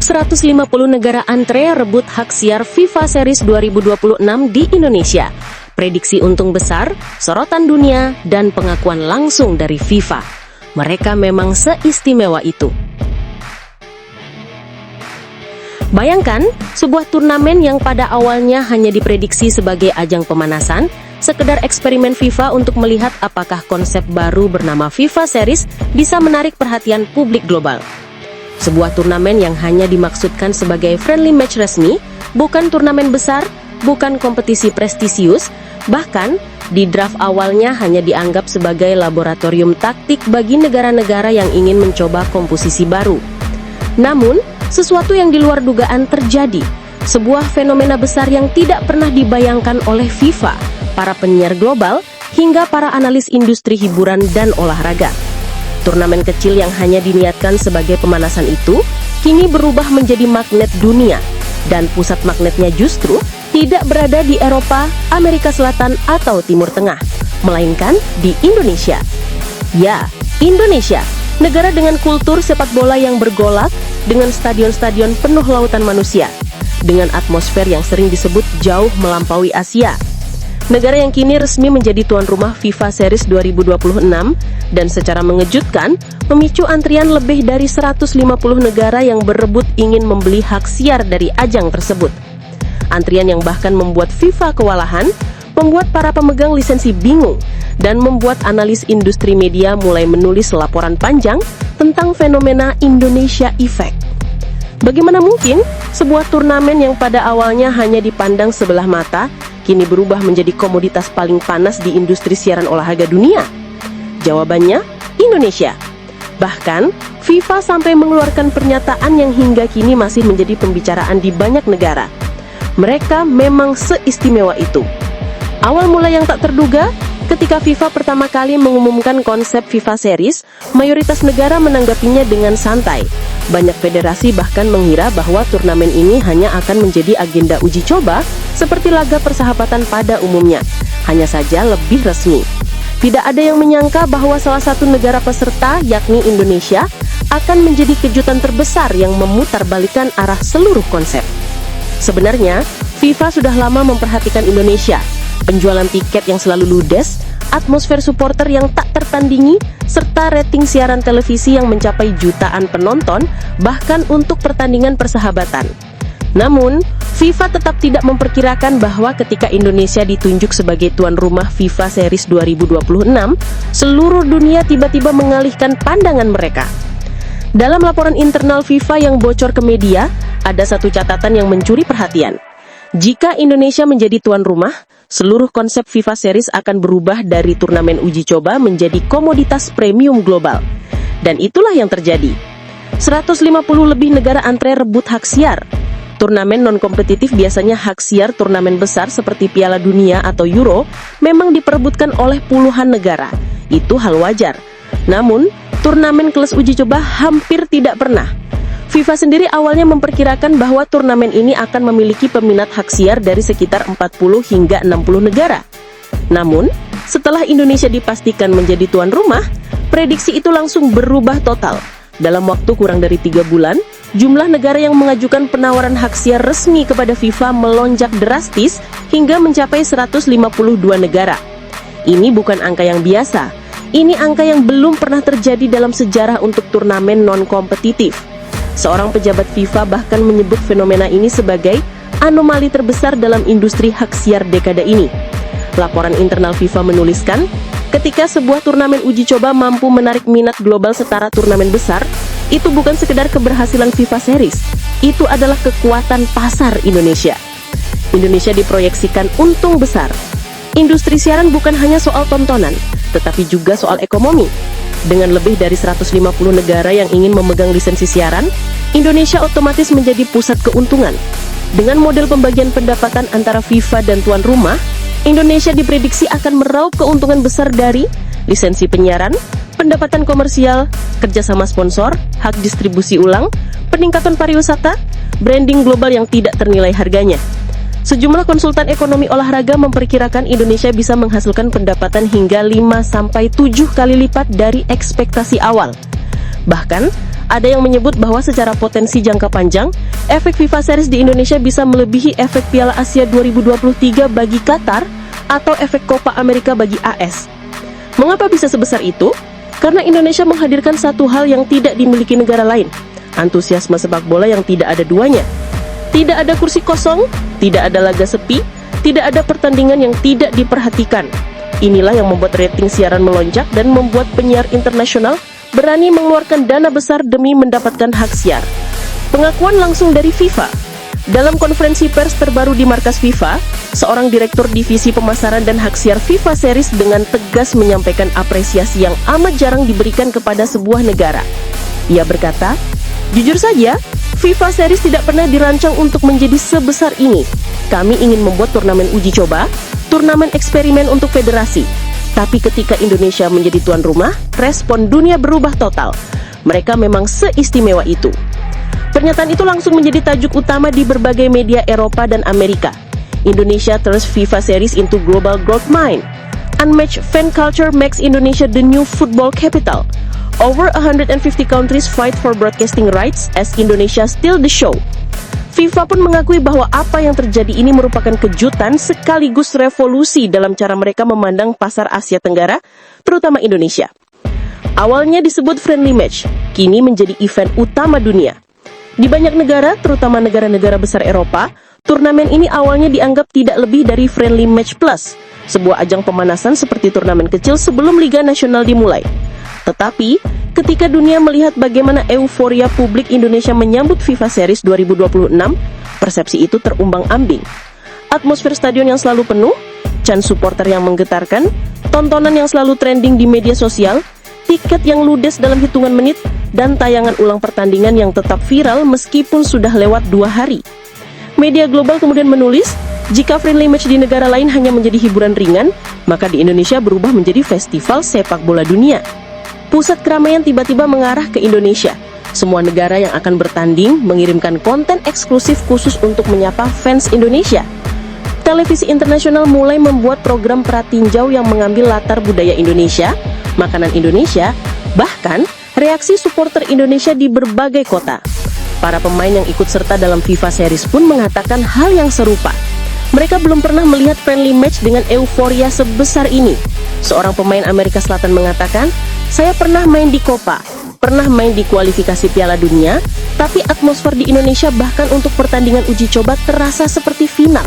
150 negara antre rebut hak siar FIFA Series 2026 di Indonesia. Prediksi untung besar, sorotan dunia, dan pengakuan langsung dari FIFA. Mereka memang seistimewa itu. Bayangkan, sebuah turnamen yang pada awalnya hanya diprediksi sebagai ajang pemanasan, sekedar eksperimen FIFA untuk melihat apakah konsep baru bernama FIFA Series bisa menarik perhatian publik global. Sebuah turnamen yang hanya dimaksudkan sebagai friendly match resmi, bukan turnamen besar, bukan kompetisi prestisius, bahkan di draft awalnya hanya dianggap sebagai laboratorium taktik bagi negara-negara yang ingin mencoba komposisi baru. Namun, sesuatu yang di luar dugaan terjadi, sebuah fenomena besar yang tidak pernah dibayangkan oleh FIFA, para penyiar global, hingga para analis industri hiburan dan olahraga. Turnamen kecil yang hanya diniatkan sebagai pemanasan itu, kini berubah menjadi magnet dunia, dan pusat magnetnya justru tidak berada di Eropa, Amerika Selatan, atau Timur Tengah, melainkan di Indonesia. Ya, Indonesia, negara dengan kultur sepak bola yang bergolak, dengan stadion-stadion penuh lautan manusia, dengan atmosfer yang sering disebut jauh melampaui Asia. Negara yang kini resmi menjadi tuan rumah FIFA Series 2026 dan secara mengejutkan memicu antrian lebih dari 150 negara yang berebut ingin membeli hak siar dari ajang tersebut. Antrian yang bahkan membuat FIFA kewalahan, membuat para pemegang lisensi bingung, dan membuat analis industri media mulai menulis laporan panjang tentang fenomena Indonesia Effect. Bagaimana mungkin sebuah turnamen yang pada awalnya hanya dipandang sebelah mata, kini berubah menjadi komoditas paling panas di industri siaran olahraga dunia? Jawabannya, Indonesia. Bahkan, FIFA sampai mengeluarkan pernyataan yang hingga kini masih menjadi pembicaraan di banyak negara. Mereka memang seistimewa itu. Awal mula yang tak terduga, ketika FIFA pertama kali mengumumkan konsep FIFA Series, mayoritas negara menanggapinya dengan santai. Banyak federasi bahkan mengira bahwa turnamen ini hanya akan menjadi agenda uji coba seperti laga persahabatan pada umumnya, hanya saja lebih resmi. Tidak ada yang menyangka bahwa salah satu negara peserta, yakni Indonesia, akan menjadi kejutan terbesar yang memutarbalikkan arah seluruh konsep. Sebenarnya, FIFA sudah lama memperhatikan Indonesia. Penjualan tiket yang selalu ludes, atmosfer supporter yang tak tertandingi, serta rating siaran televisi yang mencapai jutaan penonton, bahkan untuk pertandingan persahabatan. Namun, FIFA tetap tidak memperkirakan bahwa ketika Indonesia ditunjuk sebagai tuan rumah FIFA Series 2026, seluruh dunia tiba-tiba mengalihkan pandangan mereka. Dalam laporan internal FIFA yang bocor ke media, ada satu catatan yang mencuri perhatian. Jika Indonesia menjadi tuan rumah, seluruh konsep FIFA Series akan berubah dari turnamen uji coba menjadi komoditas premium global. Dan itulah yang terjadi. 150 lebih negara antre rebut hak siar. Turnamen non-kompetitif biasanya hak siar turnamen besar seperti Piala Dunia atau Euro memang diperebutkan oleh puluhan negara. Itu hal wajar. Namun, turnamen kelas uji coba hampir tidak pernah. FIFA sendiri awalnya memperkirakan bahwa turnamen ini akan memiliki peminat hak siar dari sekitar 40 hingga 60 negara. Namun, setelah Indonesia dipastikan menjadi tuan rumah, prediksi itu langsung berubah total. Dalam waktu kurang dari 3 bulan, jumlah negara yang mengajukan penawaran hak siar resmi kepada FIFA melonjak drastis hingga mencapai 152 negara. Ini bukan angka yang biasa. Ini angka yang belum pernah terjadi dalam sejarah untuk turnamen non-kompetitif. Seorang pejabat FIFA bahkan menyebut fenomena ini sebagai anomali terbesar dalam industri hak siar dekade ini. Laporan internal FIFA menuliskan, ketika sebuah turnamen uji coba mampu menarik minat global setara turnamen besar, itu bukan sekedar keberhasilan FIFA Series, itu adalah kekuatan pasar Indonesia. Indonesia diproyeksikan untung besar. Industri siaran bukan hanya soal tontonan, tetapi juga soal ekonomi. Dengan lebih dari 150 negara yang ingin memegang lisensi siaran, Indonesia otomatis menjadi pusat keuntungan. Dengan model pembagian pendapatan antara FIFA dan tuan rumah, Indonesia diprediksi akan meraup keuntungan besar dari lisensi penyiaran, pendapatan komersial, kerjasama sponsor, hak distribusi ulang, peningkatan pariwisata, branding global yang tidak ternilai harganya. Sejumlah konsultan ekonomi olahraga memperkirakan Indonesia bisa menghasilkan pendapatan hingga 5-7 kali lipat dari ekspektasi awal. Bahkan, Ada yang menyebut bahwa secara potensi jangka panjang, efek FIFA Series di Indonesia bisa melebihi efek Piala Asia 2023 bagi Qatar atau efek Copa America bagi AS. Mengapa bisa sebesar itu? Karena Indonesia menghadirkan satu hal yang tidak dimiliki negara lain, antusiasme sepak bola yang tidak ada duanya. Tidak ada kursi kosong, tidak ada laga sepi, tidak ada pertandingan yang tidak diperhatikan. Inilah yang membuat rating siaran melonjak dan membuat penyiar internasional berani mengeluarkan dana besar demi mendapatkan hak siar. Pengakuan langsung dari FIFA. Dalam konferensi pers terbaru di markas FIFA, seorang direktur divisi pemasaran dan hak siar FIFA Series dengan tegas menyampaikan apresiasi yang amat jarang diberikan kepada sebuah negara. Ia berkata, "Jujur saja, FIFA Series tidak pernah dirancang untuk menjadi sebesar ini. Kami ingin membuat turnamen uji coba, turnamen eksperimen untuk federasi. Tapi ketika Indonesia menjadi tuan rumah, respon dunia berubah total. Mereka memang seistimewa itu." Pernyataan itu langsung menjadi tajuk utama di berbagai media Eropa dan Amerika. Indonesia turns FIFA Series into global growth mine. Unmatched fan culture makes Indonesia the new football capital. Over 150 countries fight for broadcasting rights as Indonesia still the show. FIFA pun mengakui bahwa apa yang terjadi ini merupakan kejutan sekaligus revolusi dalam cara mereka memandang pasar Asia Tenggara, terutama Indonesia. Awalnya disebut friendly match, kini menjadi event utama dunia. Di banyak negara, terutama negara-negara besar Eropa, turnamen ini awalnya dianggap tidak lebih dari friendly match plus, sebuah ajang pemanasan seperti turnamen kecil sebelum Liga Nasional dimulai. Tetapi, ketika dunia melihat bagaimana euforia publik Indonesia menyambut FIFA Series 2026, persepsi itu terumbang-ambing. Atmosfer stadion yang selalu penuh, chant supporter yang menggetarkan, tontonan yang selalu trending di media sosial, tiket yang ludes dalam hitungan menit, dan tayangan ulang pertandingan yang tetap viral meskipun sudah lewat 2 hari. Media global kemudian menulis, jika friendly match di negara lain hanya menjadi hiburan ringan, maka di Indonesia berubah menjadi festival sepak bola dunia. Pusat keramaian tiba-tiba mengarah ke Indonesia. Semua negara yang akan bertanding mengirimkan konten eksklusif khusus untuk menyapa fans Indonesia. Televisi internasional mulai membuat program pratinjau yang mengambil latar budaya Indonesia, makanan Indonesia, bahkan reaksi supporter Indonesia di berbagai kota. Para pemain yang ikut serta dalam FIFA Series pun mengatakan hal yang serupa. Mereka belum pernah melihat friendly match dengan euforia sebesar ini. Seorang pemain Amerika Selatan mengatakan, "Saya pernah main di Copa, pernah main di kualifikasi Piala Dunia, tapi atmosfer di Indonesia bahkan untuk pertandingan uji coba terasa seperti final."